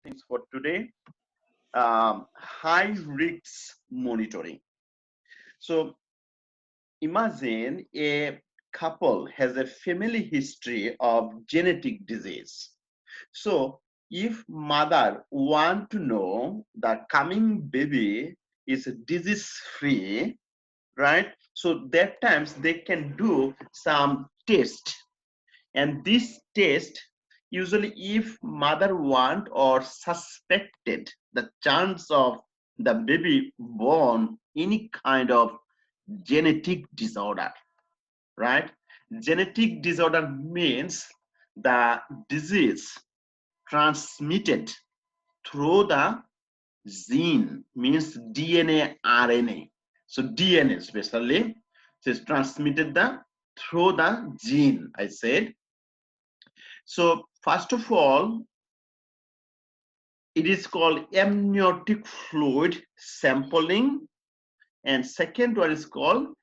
things for today. High risk monitoring. So imagine a couple has a family history of genetic disease. So if mother want to know the coming baby is disease free, right? So that times they can do some test, and this test usually if mother want or suspected the chance of the baby born any kind of genetic disorder, right? Genetic disorder means the disease transmitted through the gene, means DNA, RNA. So DNA especially, so it's transmitted through the gene, I said. So first of all, it is called amniotic fluid sampling, and second one is called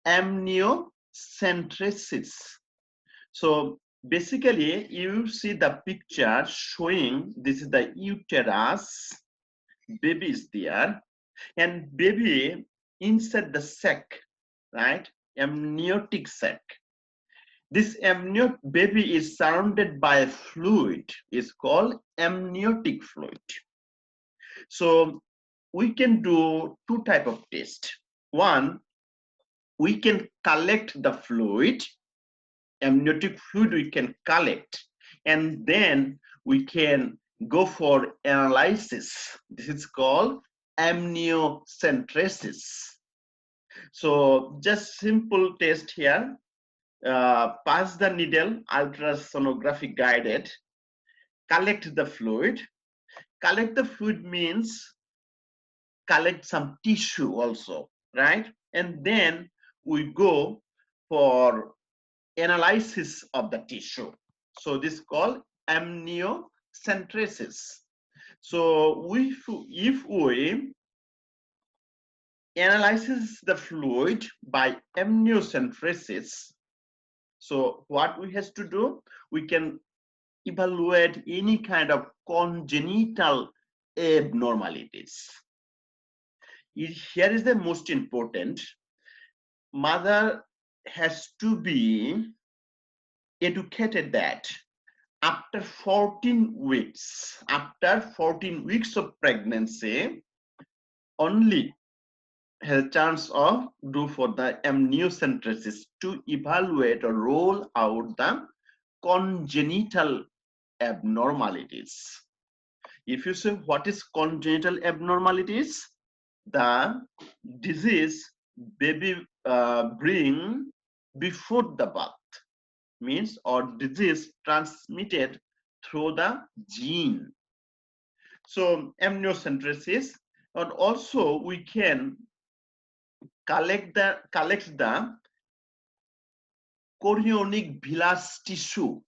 amniocentesis. So basically, you see the picture showing this is the uterus, baby is there, and baby inside the sac, right? Amniotic sac. This amniotic baby is surrounded by a fluid, is called amniotic fluid. So we can do two type of test. One, we can collect the fluid, amniotic fluid we can collect, and then we can go for analysis. This is called amniocentesis. So just simple test here. Pass the needle, ultrasonography guided, collect the fluid. Collect the fluid means collect some tissue also, right? And then we go for analysis of the tissue. So this is called amniocentesis. So if we analyze the fluid by amniocentesis, so what we have to do, we can evaluate any kind of congenital abnormalities. Here is the most important. Mother has to be educated that after 14 weeks, of pregnancy, only has a chance of do for the amniocentesis to evaluate or roll out the congenital abnormalities. If you say what is congenital abnormalities, the disease baby bring before the birth, means or disease transmitted through the gene. So amniocentesis, and also we can collect the chorionic villus tissue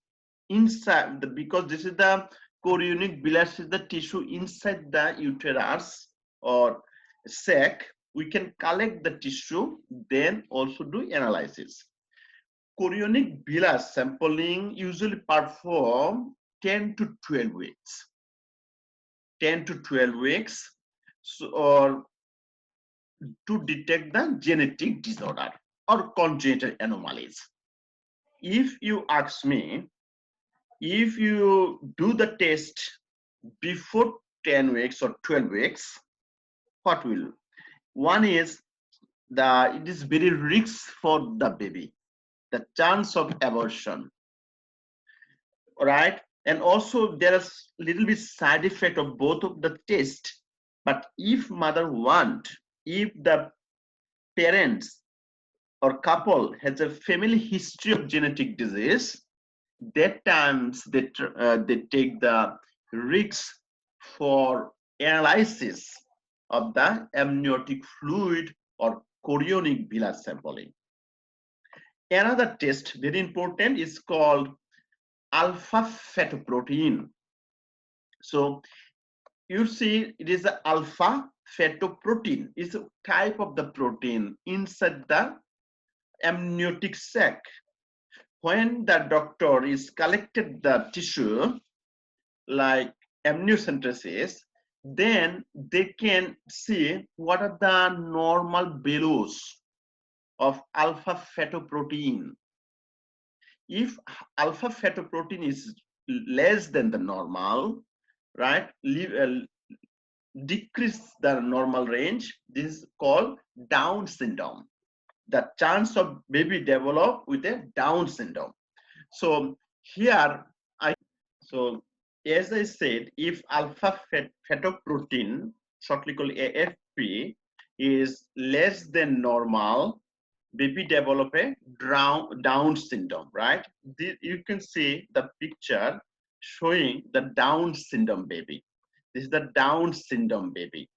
inside the, because this is the chorionic villus is the tissue inside the uterus or sac. We can collect the tissue, then also do analysis. Chorionic villus sampling usually perform 10 to 12 weeks. 10 to 12 weeks, so, or to detect the genetic disorder or congenital anomalies. If you ask me, if you do the test before 10 weeks or 12 weeks, what will? One is it is very risk for the baby, the chance of abortion, right? And also there is little bit side effect of both of the test. But if mother want, if the parents or couple has a family history of genetic disease, that times they take the risk for analysis of the amniotic fluid or chorionic villus sampling. Another test, very important, is called alpha fetoprotein. So you see it is the alpha fetoprotein, is a type of the protein inside the amniotic sac. When the doctor is collected the tissue, like amniocentesis, then they can see what are the normal values of alpha fetoprotein. If alpha fetoprotein is less than the normal, right, decrease the normal range, this is called Down syndrome. The chance of baby develop with a Down syndrome. So here so as I said, if alpha fetoprotein, shortly called AFP, is less than normal, baby develop a Down syndrome, right? You can see the picture showing the Down syndrome baby. This is the Down syndrome baby,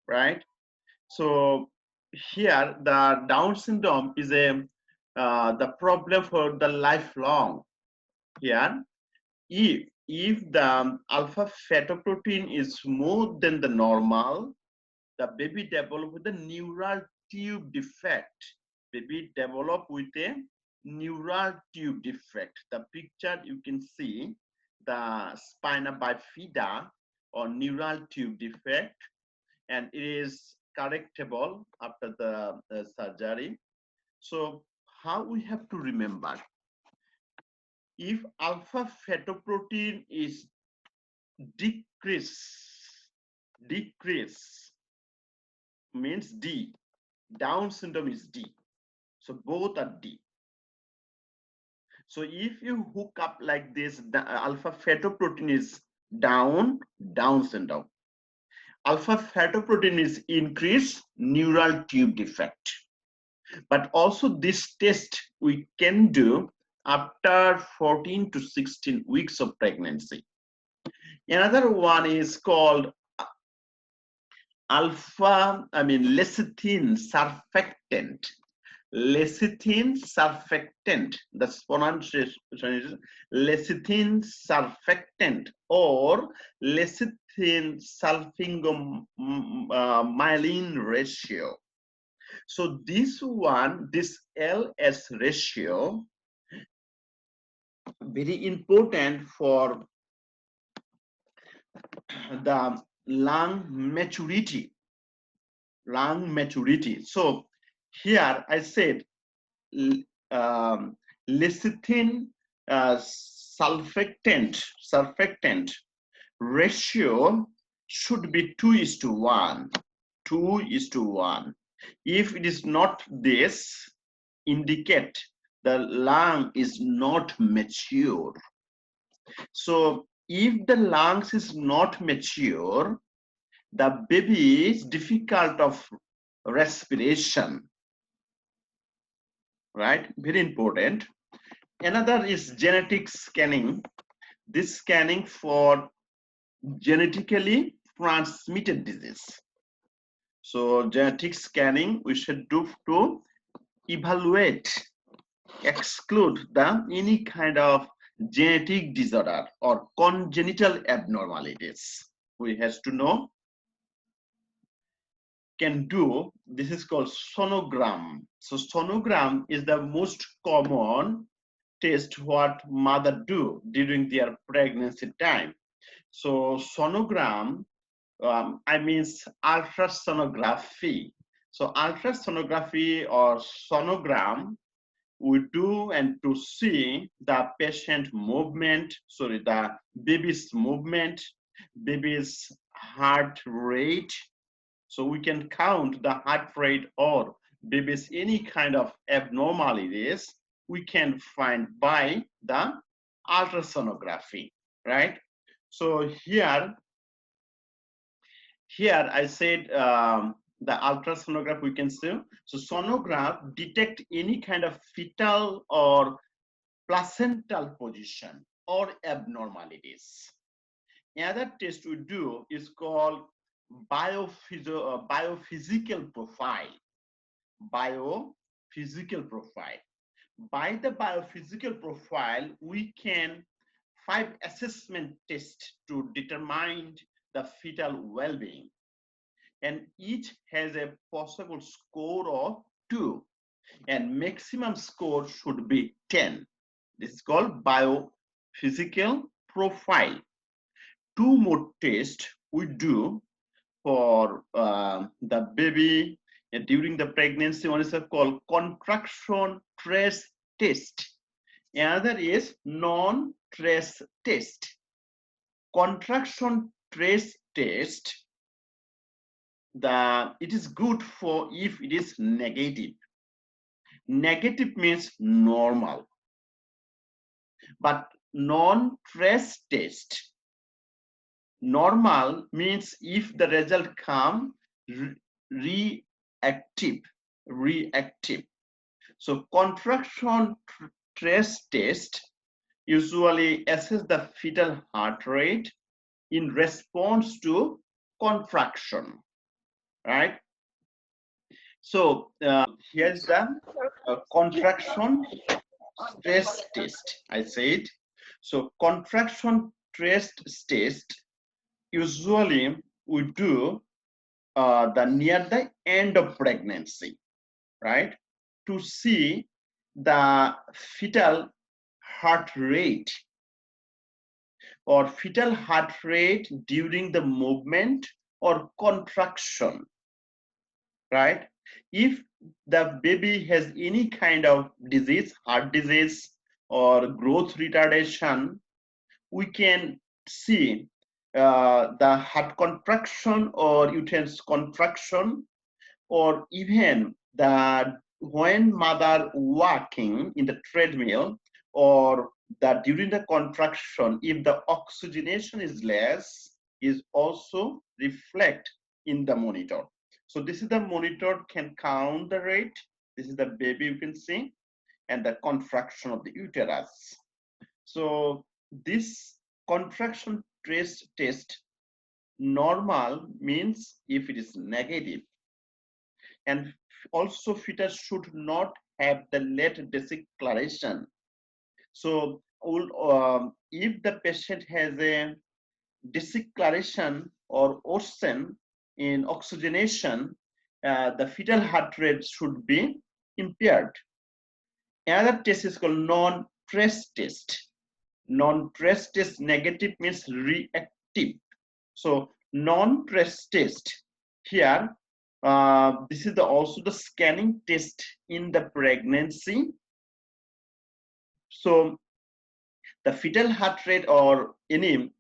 right? So here the Down syndrome is the problem for the lifelong. Here, if the alpha fetoprotein is more than the normal, the baby develop with a neural tube defect. Baby develop with a neural tube defect. The picture you can see the spina bifida or neural tube defect, and it is correctable after the surgery. So how we have to remember, if alpha fetoprotein is decrease means D, Down syndrome is D, so both are D. So if you hook up like this, the alpha fetoprotein is Down syndrome. Alpha fetoprotein is increased, neural tube defect. But also this test we can do after 14 to 16 weeks of pregnancy. Another one is called lecithin surfactant. Lecithin surfactant, the pronunciation is lecithin surfactant or lecithin sulfingomyelin ratio. So this one, this LS ratio, very important for the lung maturity. So here I said lecithin surfactant ratio should be 2:1. 2:1. If it is not this, indicate the lung is not mature. So if the lungs is not mature, the baby is difficult of respiration, right? Very important. Another is genetic scanning. This scanning for genetically transmitted disease. So genetic scanning we should do to evaluate, exclude any kind of genetic disorder or congenital abnormalities. We have to know, can do, this is called sonogram. So sonogram is the most common test what mother do during their pregnancy time. So sonogram, I means ultrasonography. So ultrasonography or sonogram we do and to see the patient movement, sorry, the baby's movement, baby's heart rate. So we can count the heart rate or baby's any kind of abnormalities we can find by the ultrasonography, right? So here I said the ultrasonograph we can see. So sonograph detect any kind of fetal or placental position or abnormalities. Another test we do is called biophysical profile. Biophysical profile. By the biophysical profile, we can 5 assessment tests to determine the fetal well-being, and each has a possible score of 2, and maximum score should be 10. This is called biophysical profile. two more tests we do for the baby during the pregnancy. One is called contraction trace test. Another is non-trace test. Contraction trace test, it is good for if it is negative. Negative means normal, but non-trace test, normal means if the result come reactive. So contraction trace test usually assess the fetal heart rate in response to contraction, right? So here's the contraction trace test. I said, so contraction trace test usually we do the near the end of pregnancy, right? To see the fetal heart rate or fetal heart rate during the movement or contraction, right? If the baby has any kind of disease, heart disease or growth retardation, we can see the heart contraction or uterus contraction, or even the when mother walking in the treadmill or that during the contraction, if the oxygenation is less, is also reflect in the monitor. So this is the monitor can count the rate. This is the baby you can see, and the contraction of the uterus. So this contraction trace test, normal means if it is negative, and also fetus should not have the late declaration. So if the patient has a declaration or worsen in oxygenation, the fetal heart rate should be impaired. Another test is called non-trace test. Non-trace test negative means reactive. So non-trace test here, this is also the scanning test in the pregnancy. So the fetal heart rate or any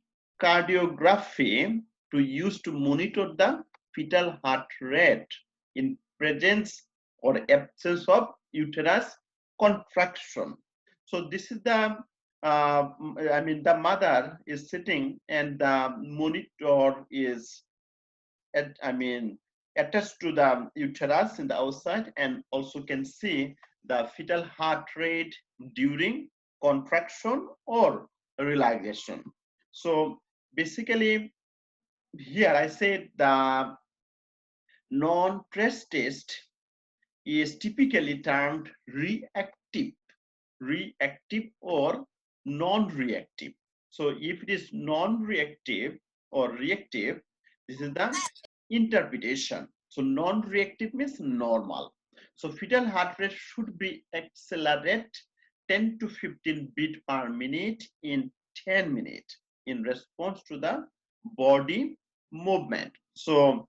cardiography to use to monitor the fetal heart rate in presence or absence of uterus contraction. So this is the the mother is sitting and the monitor is attached to the uterus in the outside, and also can see the fetal heart rate during contraction or relaxation. So basically here I said the non-trace test is typically termed reactive or non-reactive. So if it is non-reactive or reactive, this is the interpretation. So non-reactive means normal. So fetal heart rate should be accelerate 10 to 15 beat per minute in 10 minutes in response to the body movement. So